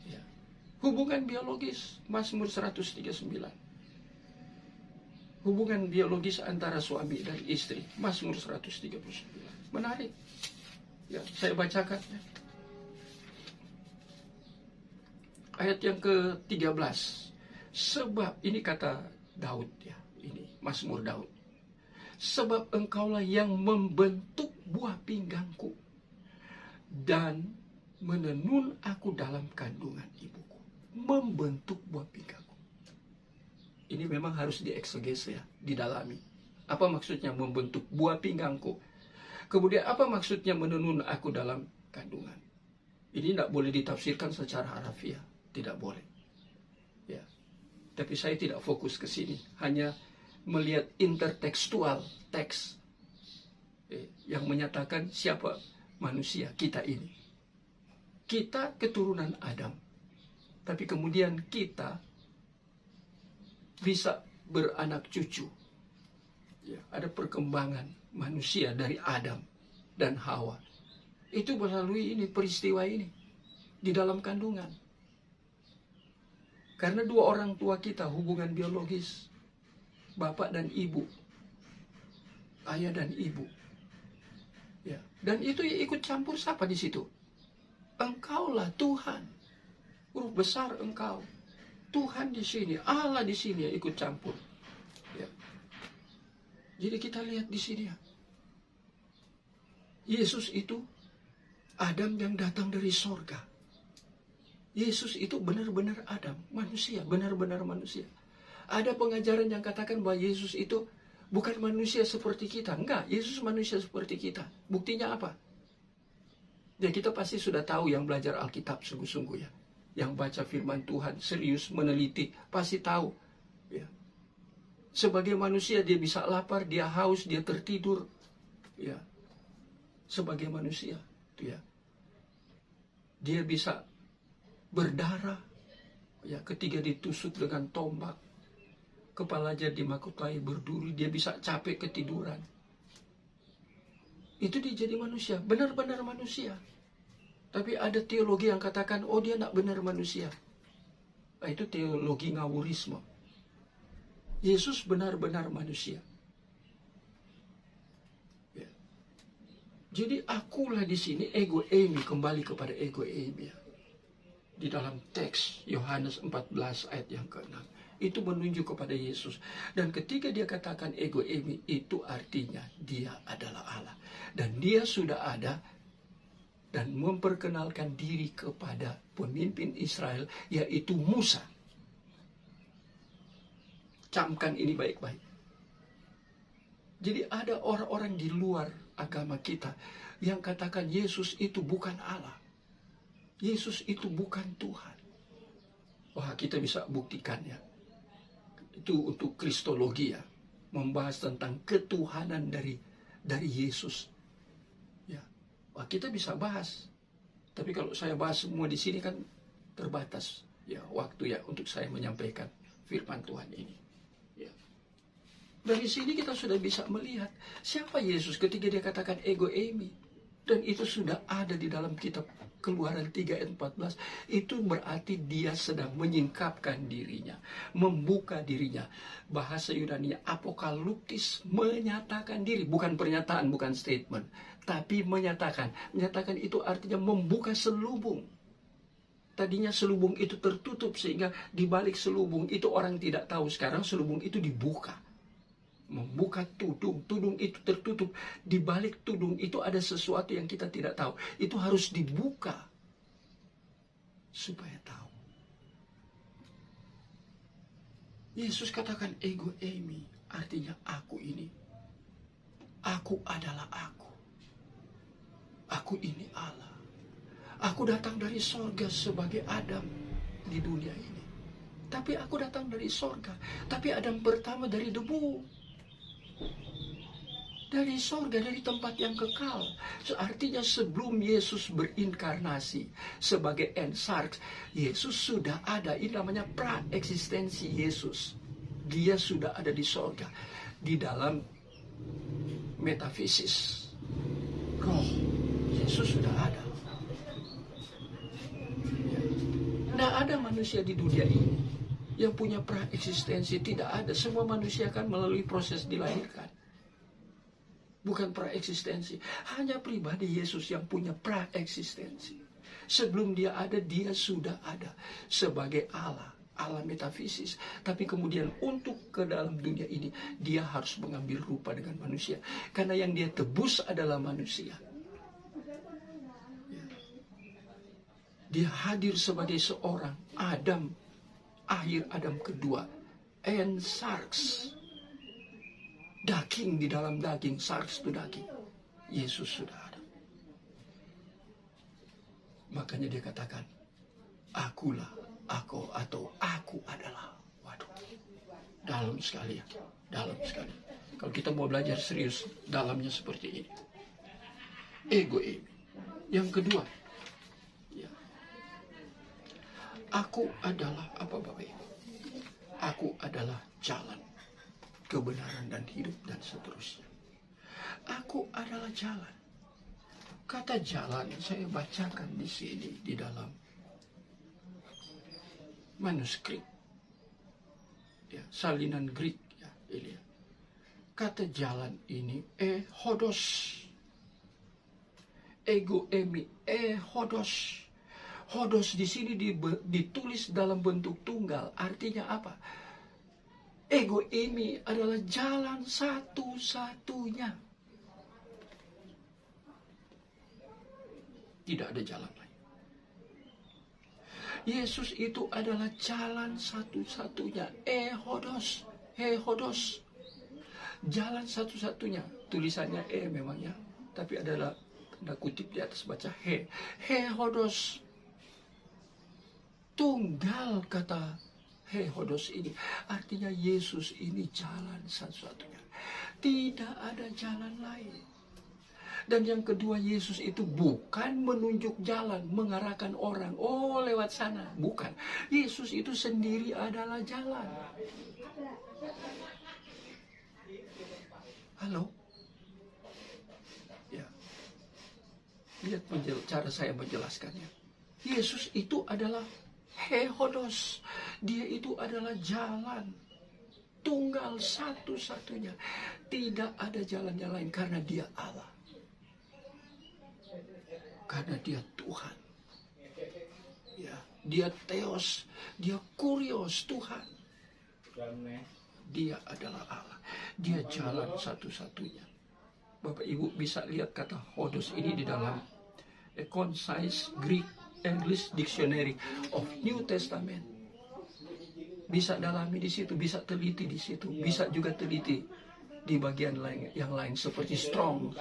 Ya. Hubungan biologis, Mazmur 139. Hubungan biologis antara suami dan istri, Mazmur 139. Menarik. Ya, saya bacakan. Ayat yang ke-13. Sebab, ini kata Daud ya, ini Mazmur Daud. Sebab engkaulah yang membentuk buah pinggangku dan menenun aku dalam kandungan ibuku. Membentuk buah pinggangku. Ini memang harus diekseges ya, didalami. Apa maksudnya membentuk buah pinggangku? Kemudian apa maksudnya menenun aku dalam kandungan? Ini tidak boleh ditafsirkan secara harafiah, tidak boleh. Ya. Tapi saya tidak fokus ke sini, hanya melihat intertekstual teks yang menyatakan siapa manusia kita ini. Kita keturunan Adam, tapi kemudian kita bisa beranak cucu. Ya, ada perkembangan manusia dari Adam dan Hawa. Itu melalui ini peristiwa ini di dalam kandungan. Karena dua orang tua kita hubungan biologis, bapak dan ibu, ayah dan ibu. Ya, dan itu ikut campur siapa di situ? Engkaulah Tuhan. Huruf besar engkau. Tuhan di sini, Allah di sini ya ikut campur. Ya. Jadi kita lihat di sini ya. Yesus itu Adam yang datang dari sorga. Yesus itu benar-benar Adam, manusia, benar-benar manusia. Ada pengajaran yang katakan bahwa Yesus itu bukan manusia seperti kita. Enggak, Yesus manusia seperti kita. Buktinya apa? Ya kita pasti sudah tahu yang belajar Alkitab sungguh-sungguh ya. Yang baca firman Tuhan, serius meneliti, pasti tahu. Ya. Sebagai manusia dia bisa lapar, dia haus, dia tertidur. Ya. Sebagai manusia. Ya. Dia bisa berdarah. Ya, ketika ditusuk dengan tombak. Kepalanya dimakutai berduri, dia bisa capek ketiduran. Itu dia jadi manusia, benar-benar manusia. Tapi ada teologi yang katakan, oh dia tidak benar manusia. Nah, itu teologi ngawurisme. Yesus benar-benar manusia. Ya. Jadi akulah di sini ego eimi, kembali kepada ego eimi. Ya. Di dalam teks Yohanes 14 ayat yang ke-6. Itu menunjuk kepada Yesus. Dan ketika dia katakan ego eimi, itu artinya dia adalah Allah. Dan dia sudah ada dan memperkenalkan diri kepada pemimpin Israel, yaitu Musa. Camkan ini baik-baik. Jadi ada orang-orang di luar agama kita yang katakan Yesus itu bukan Allah. Yesus itu bukan Tuhan. Wah, kita bisa buktikannya. Itu untuk kristologi ya, membahas tentang ketuhanan dari Yesus. Ya, wah kita bisa bahas. Tapi kalau saya bahas semua di sini kan terbatas ya waktu ya untuk saya menyampaikan firman Tuhan ini. Ya. Dari sini kita sudah bisa melihat siapa Yesus ketika dia katakan ego eimi, dan itu sudah ada di dalam kitab Keluaran 3 ayat 14. Itu berarti dia sedang menyingkapkan dirinya, membuka dirinya. Bahasa Yunani apokaliptis, menyatakan diri, bukan pernyataan, bukan statement, tapi menyatakan. Menyatakan itu artinya membuka selubung. Tadinya selubung itu tertutup sehingga di balik selubung itu orang tidak tahu. Sekarang selubung itu dibuka. Membuka tudung, tudung itu tertutup. Di balik tudung itu ada sesuatu yang kita tidak tahu. Itu harus dibuka supaya tahu. Yesus katakan ego eimi, artinya aku ini. Aku adalah aku. Aku ini Allah. Aku datang dari sorga sebagai Adam di dunia ini. Tapi aku datang dari sorga. Tapi Adam pertama dari debu. Dari sorga, dari tempat yang kekal. Artinya sebelum Yesus berinkarnasi sebagai ensarx, Yesus sudah ada. Ini namanya pra-eksistensi Yesus. Dia sudah ada di sorga. Di dalam metafisis roh, Yesus sudah ada. Tidak ada manusia di dunia ini yang punya pra-eksistensi. Tidak ada. Semua manusia akan melalui proses dilahirkan. Bukan pra-eksistensi. Hanya pribadi Yesus yang punya pra-eksistensi. Sebelum dia ada, dia sudah ada. Sebagai Allah. Allah metafisis. Tapi kemudian untuk ke dalam dunia ini, dia harus mengambil rupa dengan manusia. Karena yang dia tebus adalah manusia. Dia hadir sebagai seorang Adam. Akhir Adam kedua. Ensarx. Daging di dalam daging, sarx itu daging. Yesus sudah ada. Makanya dia katakan, akulah, aku atau aku adalah. Waduh, dalam sekali ya, dalam sekali. Kalau kita mau belajar serius, dalamnya seperti ini. Ego eimi. Yang kedua, ya, aku adalah apa Bapak Ibu? Aku adalah jalan, kebenaran dan hidup dan seterusnya. Aku adalah jalan. Kata jalan saya bacakan di sini di dalam manuskrip, ya, salinan Greek, ya, ini. Kata jalan ini hodos, ego emi, hodos. Hodos di sini ditulis dalam bentuk tunggal. Artinya apa? Ego emi adalah jalan satu-satunya. Tidak ada jalan lain. Yesus itu adalah jalan satu-satunya. Hodos, hodos. Jalan satu-satunya. Tulisannya memangnya, tapi adalah tanda kutip di atas baca hodos. Tunggal kata hodos ini. Artinya Yesus ini jalan satu-satunya. Tidak ada jalan lain. Dan yang kedua, Yesus itu bukan menunjuk jalan, mengarahkan orang. Oh, lewat sana. Bukan. Yesus itu sendiri adalah jalan. Halo? Ya. Lihat cara saya menjelaskannya. Yesus itu adalah hodos. Dia itu adalah jalan. Tunggal satu-satunya. Tidak ada jalan yang lain karena dia Allah. Karena dia Tuhan. Ya, dia Theos, dia Kurios, Tuhan. Dia adalah Allah. Dia jalan satu-satunya. Bapak Ibu bisa lihat kata hodos ini di dalam A Concise Greek English Dictionary of New Testament. Bisa dalami di situ, bisa teliti di situ, bisa juga teliti di bagian lain yang lain seperti Strong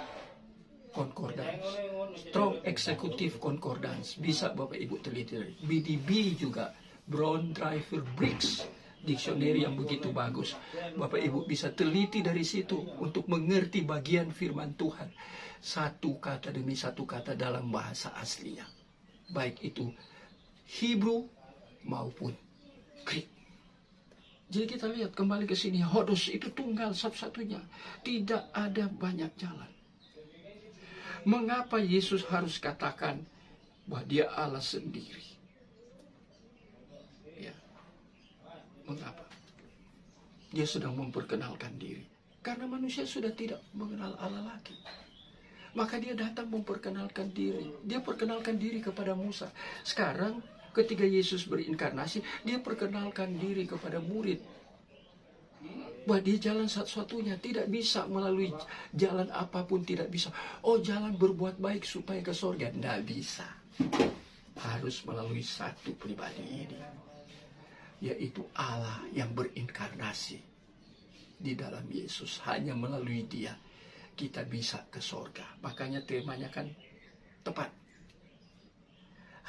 Concordance, Strong Executive Concordance, bisa Bapak Ibu teliti. BDB juga, Brown Driver Briggs Dictionary yang begitu bagus. Bapak Ibu bisa teliti dari situ untuk mengerti bagian firman Tuhan satu kata demi satu kata dalam bahasa aslinya, baik itu Hebrew maupun Greek. Jadi kita lihat kembali ke sini, hodos itu tunggal satu-satunya, tidak ada banyak jalan. Mengapa Yesus harus katakan bahwa dia Allah sendiri? Ya. Mengapa? Dia sedang memperkenalkan diri. Karena manusia sudah tidak mengenal Allah lagi. Maka dia datang memperkenalkan diri. Dia perkenalkan diri kepada Musa. Sekarang ketika Yesus berinkarnasi, dia perkenalkan diri kepada murid. Bahwa dia jalan satu-satunya, tidak bisa melalui jalan apapun, tidak bisa. Oh, jalan berbuat baik supaya ke surga, tidak bisa. Harus melalui satu pribadi ini, yaitu Allah yang berinkarnasi di dalam Yesus. Hanya melalui dia kita bisa ke surga. Makanya temanya kan tepat.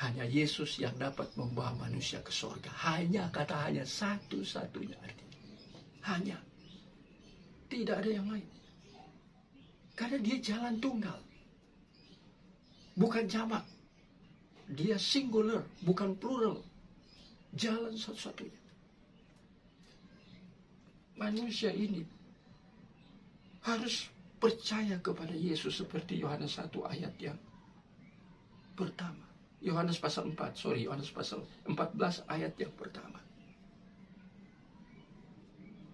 Hanya Yesus yang dapat membawa manusia ke surga. Hanya satu-satunya artinya. Hanya. Tidak ada yang lain. Karena dia jalan tunggal. Bukan jamak. Dia singular, bukan plural. Jalan satu-satunya. Manusia ini harus percaya kepada Yesus seperti Yohanes 1 ayat yang pertama. Yohanes pasal 14 ayat yang pertama.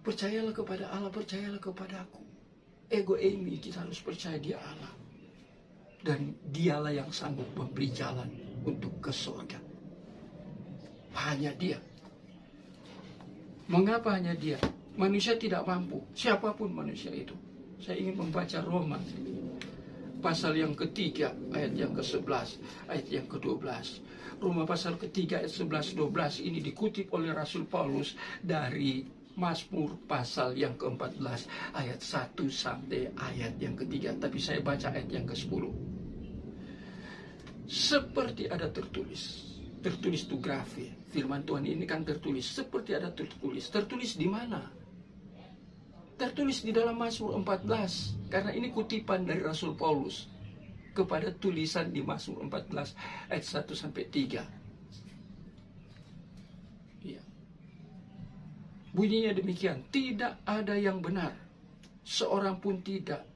Percayalah kepada Allah, percayalah kepada aku. Ego eimi, kita harus percaya dia Allah. Dan dialah yang sanggup memberi jalan untuk ke surga. Hanya dia. Mengapa hanya dia? Manusia tidak mampu, siapapun manusia itu. Saya ingin membaca Roma pasal yang ketiga, ayat yang ke-11, ayat yang ke-12. Roma pasal ketiga, ayat 11-12 ini dikutip oleh Rasul Paulus dari Mazmur pasal yang ke-14, ayat 1 sampai ayat yang ke-3. Tapi saya baca ayat yang ke-10. Seperti ada tertulis itu grafi. Firman Tuhan ini kan tertulis. Seperti ada tertulis. Tertulis di mana? Tertulis di dalam Mazmur 14. Karena ini kutipan dari Rasul Paulus kepada tulisan di Mazmur 14 ayat 1 sampai 3. Iya. Bunyinya demikian, tidak ada yang benar, seorang pun tidak.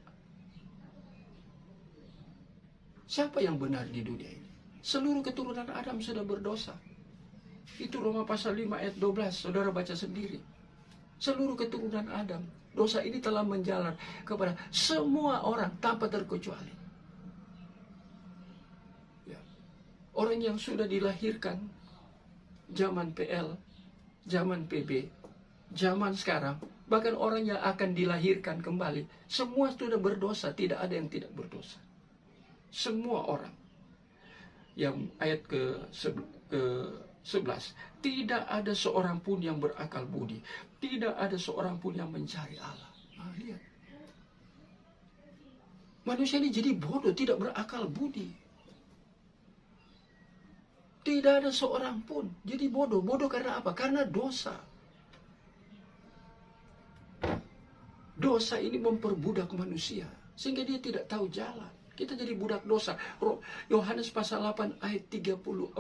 Siapa yang benar di dunia ini? Seluruh keturunan Adam sudah berdosa. Itu Roma pasal 5 ayat 12, saudara baca sendiri. Seluruh keturunan Adam, dosa ini telah menjalar kepada semua orang tanpa terkecuali. Ya. Orang yang sudah dilahirkan zaman PL, zaman PB, zaman sekarang, bahkan orang yang akan dilahirkan kembali, semua sudah berdosa, tidak ada yang tidak berdosa. Semua orang. Yang ayat ke-11, tidak ada seorang pun yang berakal budi, tidak ada seorang pun yang mencari Allah. Nah, lihat. Manusia ini jadi bodoh, tidak berakal budi. Tidak ada seorang pun jadi bodoh. Bodoh karena apa? Karena dosa. Dosa ini memperbudak manusia sehingga dia tidak tahu jalan. Kita jadi budak dosa. Yohanes pasal 8 ayat 34.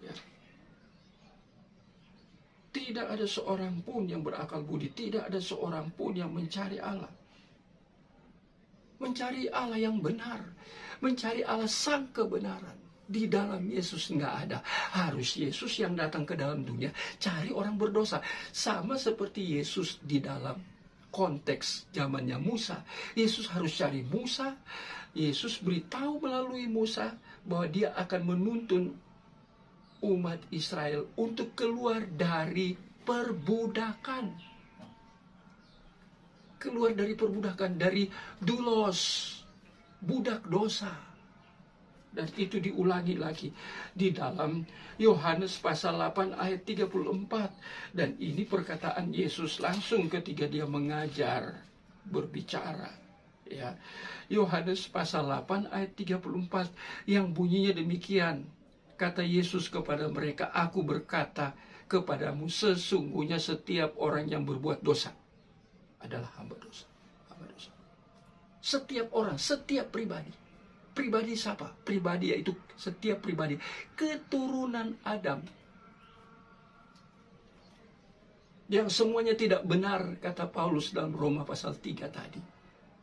Ya. Tidak ada seorang pun yang berakal budi. Tidak ada seorang pun yang mencari Allah. Mencari Allah yang benar. Mencari Allah sang kebenaran. Di dalam Yesus nggak ada. Harus Yesus yang datang ke dalam dunia. Cari orang berdosa. Sama seperti Yesus di dalam konteks zamannya Musa. Yesus harus cari Musa. Yesus beritahu melalui Musa bahwa dia akan menuntun umat Israel untuk keluar dari perbudakan. Keluar dari perbudakan, dari dulos, budak dosa. Dan itu diulangi lagi di dalam Yohanes pasal 8 ayat 34. Dan ini perkataan Yesus langsung ketika dia mengajar, berbicara. Ya, Yohanes pasal 8 ayat 34 yang bunyinya demikian. Kata Yesus kepada mereka, aku berkata kepadamu, sesungguhnya setiap orang yang berbuat dosa adalah hamba dosa. Hamba dosa. Setiap orang, setiap pribadi. Pribadi siapa? Pribadi yaitu setiap pribadi. Keturunan Adam. Yang semuanya tidak benar, kata Paulus dalam Roma pasal 3 tadi.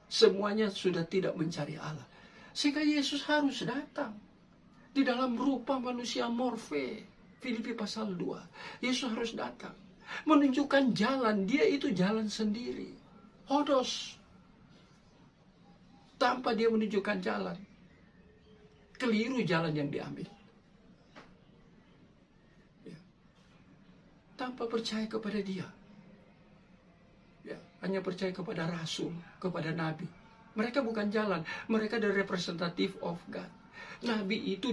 Semuanya sudah tidak mencari Allah. Sehingga Yesus harus datang. Di dalam rupa manusia morfe. Filipi pasal 2. Yesus harus datang. Menunjukkan jalan. Dia itu jalan sendiri. Hodos. Tanpa dia menunjukkan jalan. Keliru jalan yang diambil. Ya. Tanpa percaya kepada dia. Ya. Hanya percaya kepada Rasul, kepada Nabi. Mereka bukan jalan. Mereka adalah representative of God. Nabi itu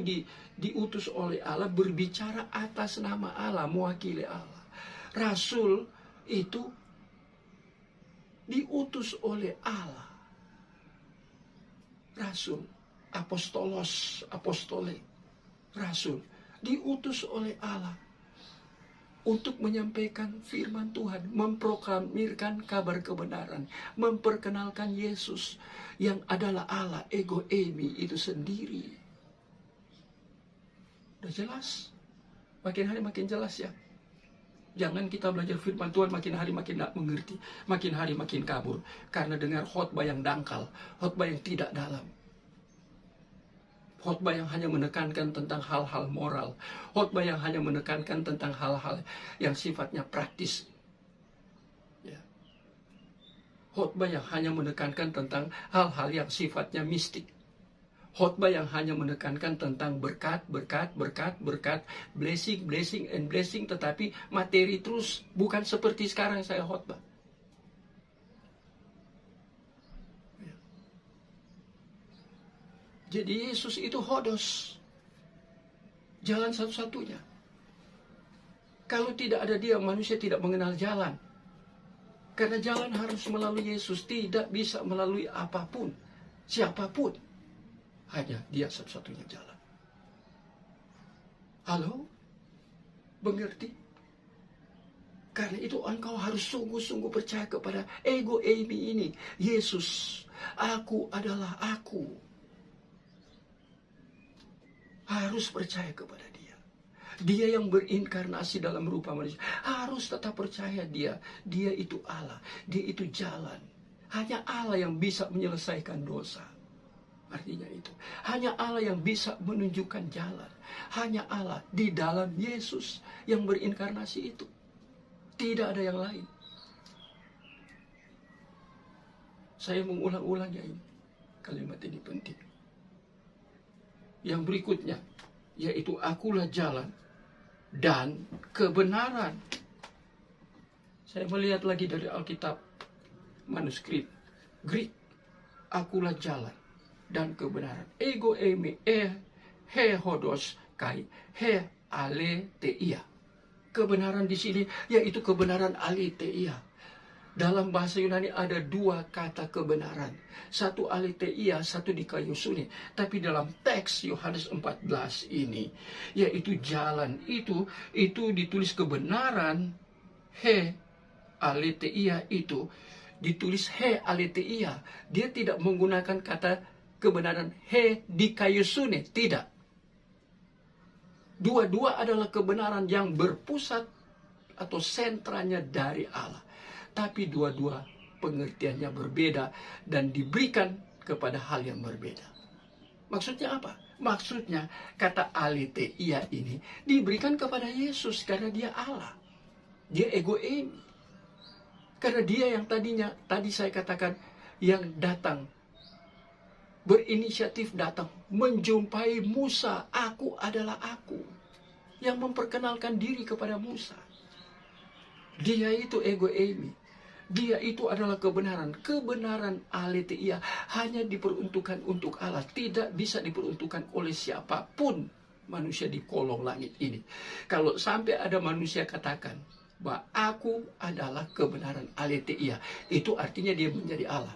diutus oleh Allah berbicara atas nama Allah, mewakili Allah. Rasul itu diutus oleh Allah. Rasul, apostolos, apostole, rasul, diutus oleh Allah untuk menyampaikan firman Tuhan, memproklamirkan kabar kebenaran, memperkenalkan Yesus yang adalah Allah, ego eimi itu sendiri. Udah jelas? Makin hari makin jelas ya. Jangan kita belajar firman Tuhan makin hari makin tidak mengerti, makin hari makin kabur karena dengar khotbah yang dangkal, khotbah yang tidak dalam. Khotbah yang hanya menekankan tentang hal-hal moral. Khotbah yang hanya menekankan tentang hal-hal yang sifatnya praktis. Ya. Khotbah yang hanya menekankan tentang hal-hal yang sifatnya mistik. Khotbah yang hanya menekankan tentang berkat, berkat, berkat, berkat, blessing, blessing, and blessing, tetapi materi terus, bukan seperti sekarang saya khotbah. Jadi Yesus itu hodos. Jalan satu-satunya. Kalau tidak ada dia, manusia tidak mengenal jalan. Karena jalan harus melalui Yesus. Tidak bisa melalui apapun. Siapapun. Hanya dia satu-satunya jalan. Halo? Mengerti? Karena itu engkau harus sungguh-sungguh percaya kepada ego eimi ini. Yesus, aku adalah aku. Harus percaya kepada dia. Dia yang berinkarnasi dalam rupa manusia. Harus tetap percaya dia. Dia itu Allah. Dia itu jalan. Hanya Allah yang bisa menyelesaikan dosa. Artinya itu. Hanya Allah yang bisa menunjukkan jalan. Hanya Allah di dalam Yesus yang berinkarnasi itu. Tidak ada yang lain. Saya mengulang-ulangnya ini. Kalimat ini penting. Yang berikutnya, yaitu akulah jalan dan kebenaran. Saya melihat lagi dari Alkitab, manuskrip Greek. Akulah jalan dan kebenaran. Ego eimi he hodos kai he aletheia. Kebenaran di sini yaitu kebenaran aletheia. Dalam bahasa Yunani ada dua kata kebenaran. Satu aletheia, satu dikaiosune. Tapi dalam teks Yohanes 14 ini, yaitu jalan itu ditulis kebenaran he aletheia itu. Ditulis he aletheia. Dia tidak menggunakan kata kebenaran he dikaiosune. Tidak. Dua-dua adalah kebenaran yang berpusat atau sentranya dari Allah. Tapi dua-dua pengertiannya berbeda dan diberikan kepada hal yang berbeda. Maksudnya apa? Maksudnya kata aletheia ini diberikan kepada Yesus karena dia Allah. Dia ego eimi. Karena dia yang tadi saya katakan yang datang, berinisiatif datang, menjumpai Musa. Aku adalah aku. Yang memperkenalkan diri kepada Musa. Dia itu ego eimi. Dia itu adalah kebenaran. Kebenaran aletheia hanya diperuntukkan untuk Allah. Tidak bisa diperuntukkan oleh siapapun manusia di kolong langit ini. Kalau sampai ada manusia katakan bahwa aku adalah kebenaran aletheia, itu artinya dia menjadi Allah.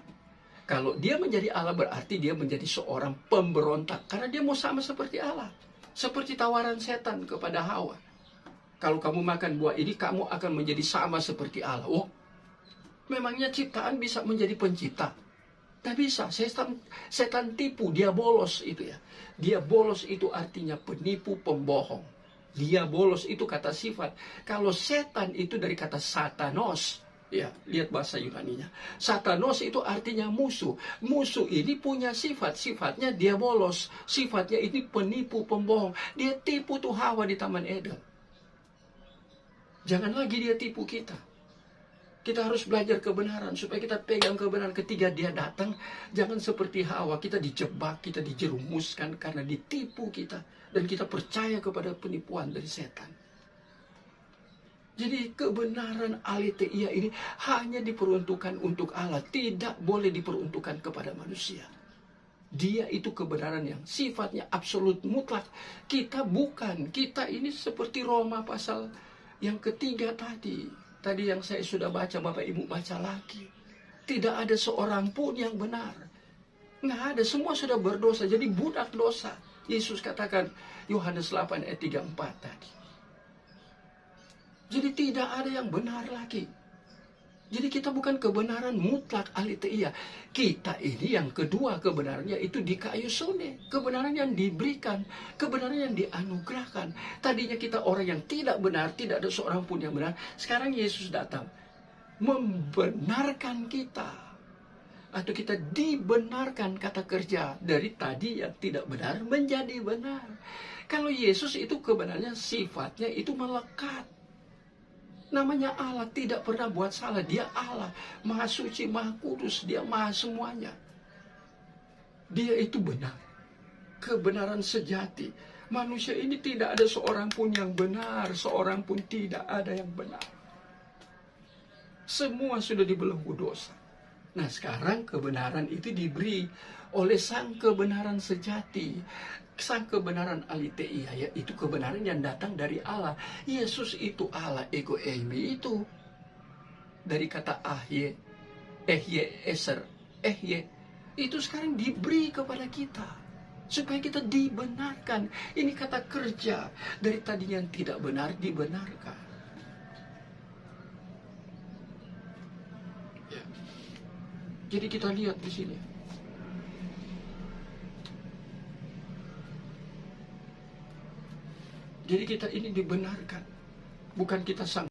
Kalau dia menjadi Allah berarti dia menjadi seorang pemberontak. Karena dia mau sama seperti Allah. Seperti tawaran setan kepada Hawa. Kalau kamu makan buah ini, kamu akan menjadi sama seperti Allah. Oh, memangnya ciptaan bisa menjadi pencipta? Tak bisa. Setan tipu, dia bolos itu ya. Dia bolos itu artinya penipu, pembohong. Dia bolos itu kata sifat. Kalau setan itu dari kata satanos. Ya, lihat bahasa Yunaninya. Satanos itu artinya musuh. Musuh ini punya sifat. Sifatnya dia bolos. Sifatnya ini penipu, pembohong. Dia tipu tuh Hawa di Taman Eden. Jangan lagi dia tipu kita. Kita harus belajar kebenaran supaya kita pegang kebenaran. Ketika dia datang, jangan seperti Hawa, kita dijebak, kita dijerumuskan karena ditipu kita dan kita percaya kepada penipuan dari setan. Jadi kebenaran aletheia ini hanya diperuntukkan untuk Allah, tidak boleh diperuntukkan kepada manusia. Dia itu kebenaran yang sifatnya absolut mutlak. Kita bukan, kita ini seperti Roma pasal yang ketiga tadi. Tadi yang saya sudah baca, Bapak Ibu baca lagi. Tidak ada seorang pun yang benar. Nggak ada, semua sudah berdosa. Jadi budak dosa. Yesus katakan, Yohanes 8 ayat 34 tadi. Jadi tidak ada yang benar lagi. Jadi kita bukan kebenaran mutlak aletheia. Kita ini yang kedua kebenarannya itu dikaiosune. Kebenaran yang diberikan. Kebenaran yang dianugerahkan. Tadinya kita orang yang tidak benar. Tidak ada seorang pun yang benar. Sekarang Yesus datang. Membenarkan kita. Atau kita dibenarkan kata kerja. Dari tadi yang tidak benar menjadi benar. Kalau Yesus itu kebenarannya sifatnya itu melekat. Namanya Allah, tidak pernah buat salah. Dia Allah, Maha Suci, Maha Kudus. Dia Maha semuanya. Dia itu benar. Kebenaran sejati. Manusia ini tidak ada seorang pun yang benar. Seorang pun tidak ada yang benar. Semua sudah dibelenggu dosa. Nah sekarang kebenaran itu diberi oleh sang kebenaran sejati. Sang kebenaran aletheia, yaitu kebenaran yang datang dari Allah. Yesus itu Allah, ego eimi itu. Dari kata ahye, eser, itu sekarang diberi kepada kita. Supaya kita dibenarkan. Ini kata kerja. Dari tadi yang tidak benar, dibenarkan. Ya. Jadi kita lihat di sini. Jadi kita ini dibenarkan. Bukan kita sang